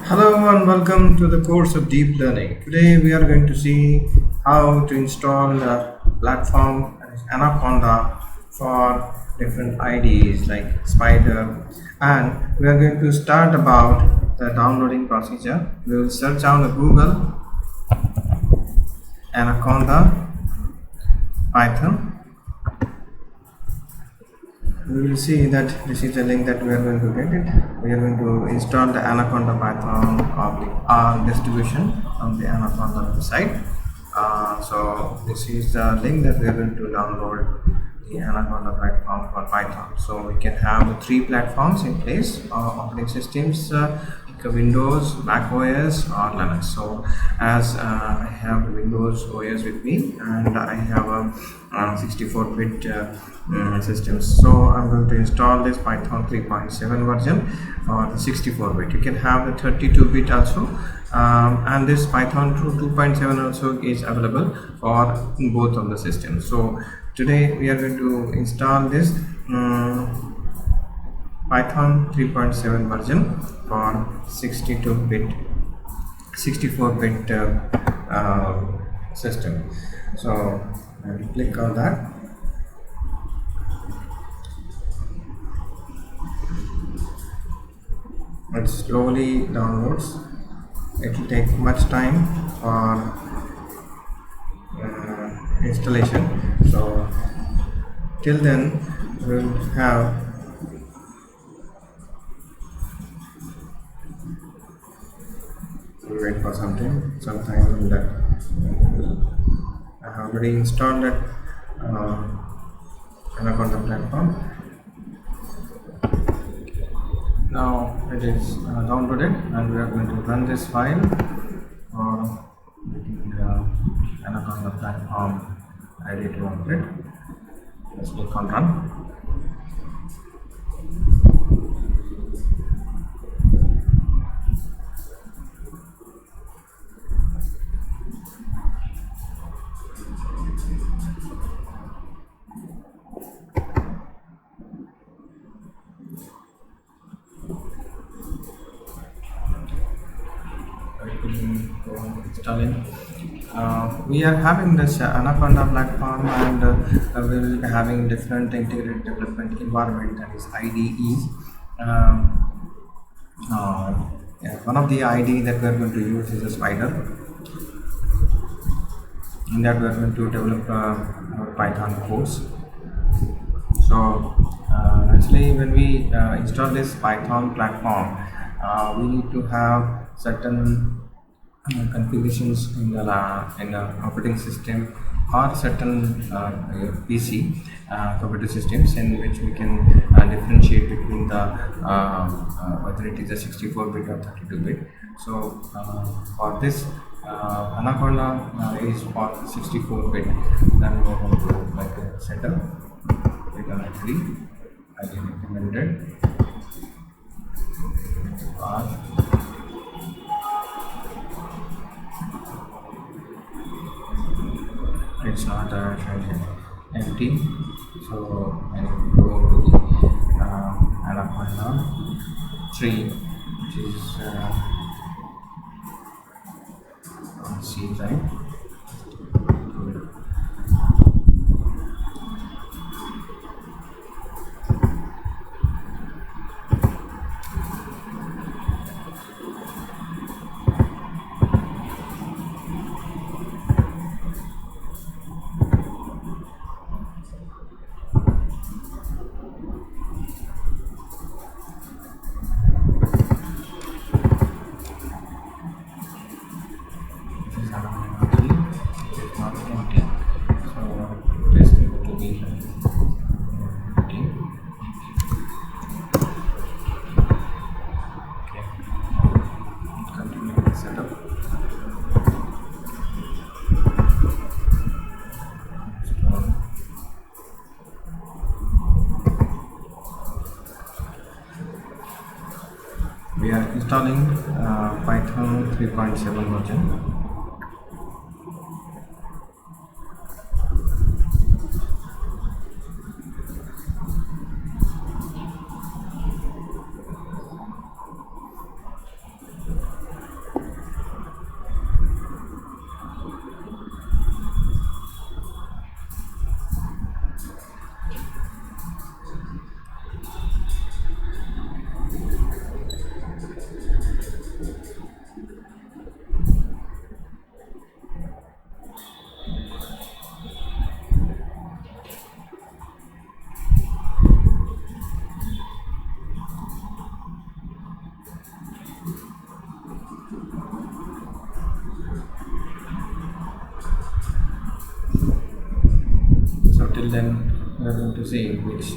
Hello and welcome to the course of deep learning. Today we are going to see how to install a platform Anaconda for different IDEs like Spider, and we are going to start about the downloading procedure. We will search on the Google Anaconda Python. We will see that this is the link that we are going to get it. We are going to install the Anaconda Python of the R distribution on the Anaconda website. So this is the link that we are going to download the Anaconda platform for Python. So we can have the three platforms in place: operating systems, like Windows, Mac OS, or Linux. So as I have Windows OS with me, and I have a 64-bit systems. So I'm going to install this Python 3.7 version for the 64-bit. You can have the 32-bit also, and this Python 2.7 also is available for both of the systems. So today we are going to install this Python 3.7 version for 62-bit 64-bit system. So I will click on that. It slowly downloads. It will take much time for installation. So till then we will have we'll wait for some time that I have already installed that Anaconda platform. Now it is downloaded, and we are going to run this file for getting the Anaconda platform ready to operate. Let's click on run. Installing. We are having this Anaconda platform, and we will be having different integrated development environment, that is IDEs. Yeah, one of the IDE that we are going to use is a Spider. In that we are going to develop our Python codes. So actually, when we install this Python platform, we need to have certain configurations in the operating system, or certain PC computer systems, in which we can differentiate between the whether it is a 64-bit or 32-bit. So for this Anaconda is for 64-bit. Then we are going to like a setup. We can agree. I can recommended. It's not empty, so I need to go to the Anaconda 3, which is C type. We are installing Python 3.7 version. we are going to see which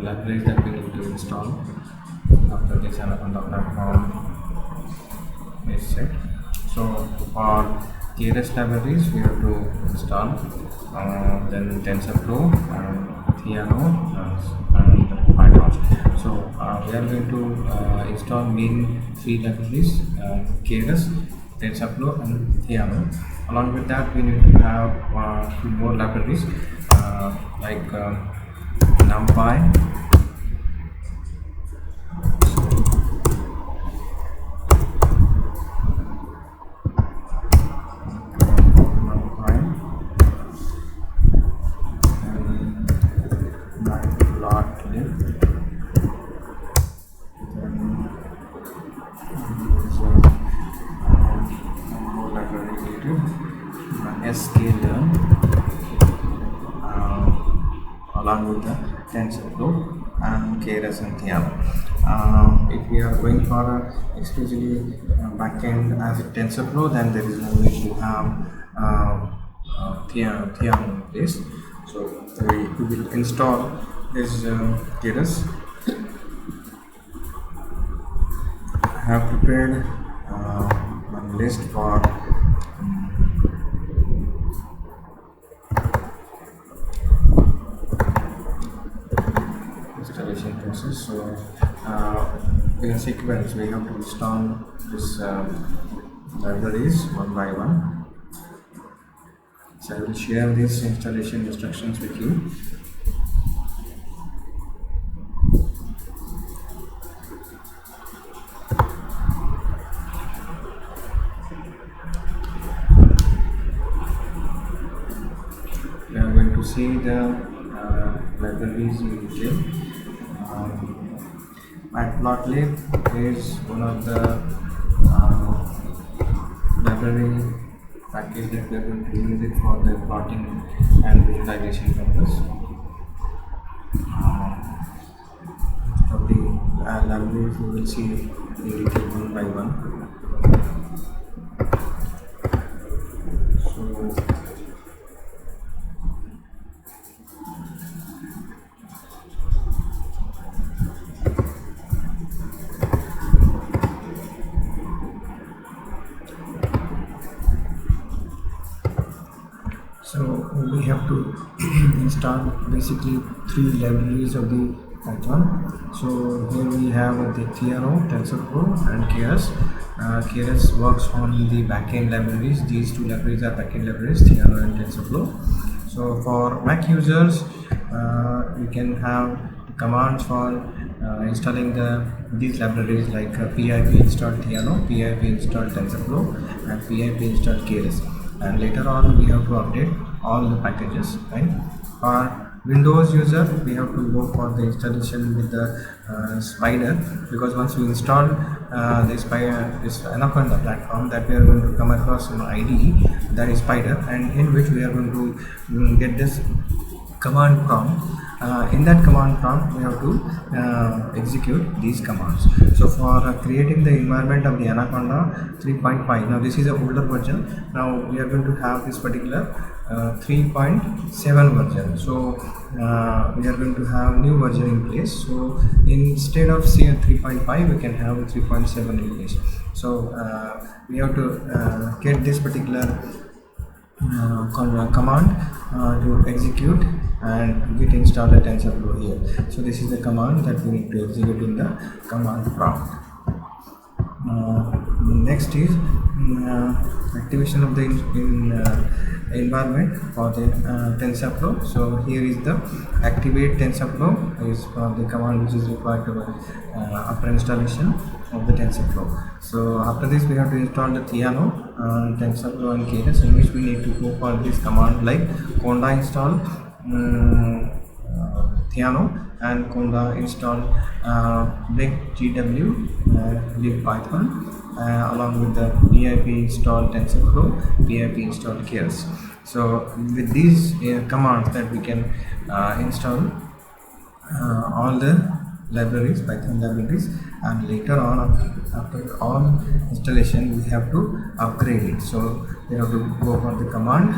libraries that we need to install after this Anaconda platform is set. So for KRS libraries we have to install, then TensorFlow and Theano and Python. So we are going to install main three libraries, KRS, TensorFlow and Theano. Along with that we need to have few more libraries like NumPy, sklearn, along with the TensorFlow and KRS and Theano. If we are going for exclusively backend as a TensorFlow, then there is no need to have Theano in place. So we will install this KRS. I have prepared one list for installation process. So in a sequence we have to install this libraries one by one. So I will share these installation instructions with you. We are going to see the libraries in detail. Matplotlib is one of the library package that we are going to use it for the plotting and visualization purpose. Of the libraries we will see in detail one by one. So we have to install basically three libraries of the Python. So here we have the Theano, TensorFlow and KRS. KRS works on the backend libraries. These two libraries are backend libraries, Theano and TensorFlow. So for Mac users, we can have commands for installing these libraries like pip install Theano, pip install TensorFlow and pip install KRS. And later on we have to update all the packages, right? For Windows user we have to go for the installation with the Spider, because once we install this Anaconda platform, that we are going to come across an IDE, that is Spider, and in which we are going to get this command prompt. In that command prompt we have to execute these commands. So for creating the environment of the Anaconda 3.5, now this is a older version. Now we are going to have this particular 3.7 version. So we are going to have new version in place. So instead of say 3.5 we can have a 3.7 in place. So we have to get this particular command to execute and git install the TensorFlow here. So this is the command that we need to execute in the command prompt. Next is activation of the environment for the TensorFlow. So here is the activate TensorFlow is the command which is required to after installation of the TensorFlow. So after this we have to install the Theano, TensorFlow and KRS, in which we need to go for this command like conda install Theano and conda install big GW libpython along with the pip install TensorFlow, pip install KRS. So with these commands that we can install all the libraries, Python libraries, and later on after all installation we have to upgrade it. So we have to go for the command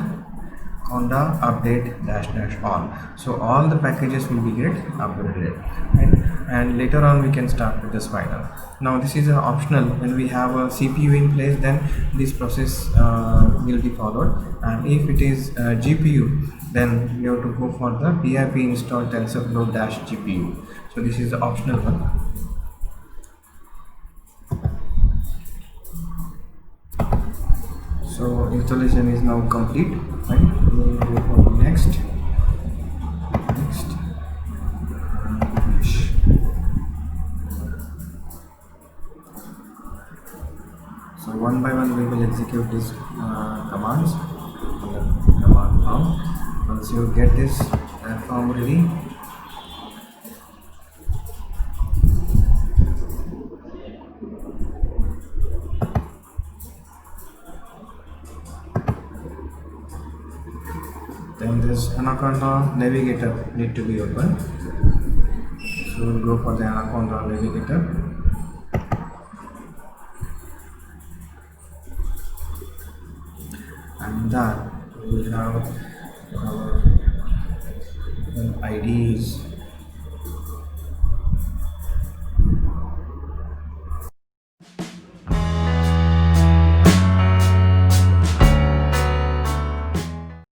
Anaconda update dash dash all. So all the packages will be get uploaded, right? And later on we can start with the spider. Now this is optional. When we have a CPU in place, then this process will be followed, and if it is GPU, then you have to go for the pip install tensorflow dash GPU. So this is the optional one. So installation is now complete, right? We will go for the next. So one by one we will execute these commands on the command prompt. Once you get this platform ready, then this Anaconda navigator need to be open. So we'll go for the Anaconda navigator. And that we have our IDs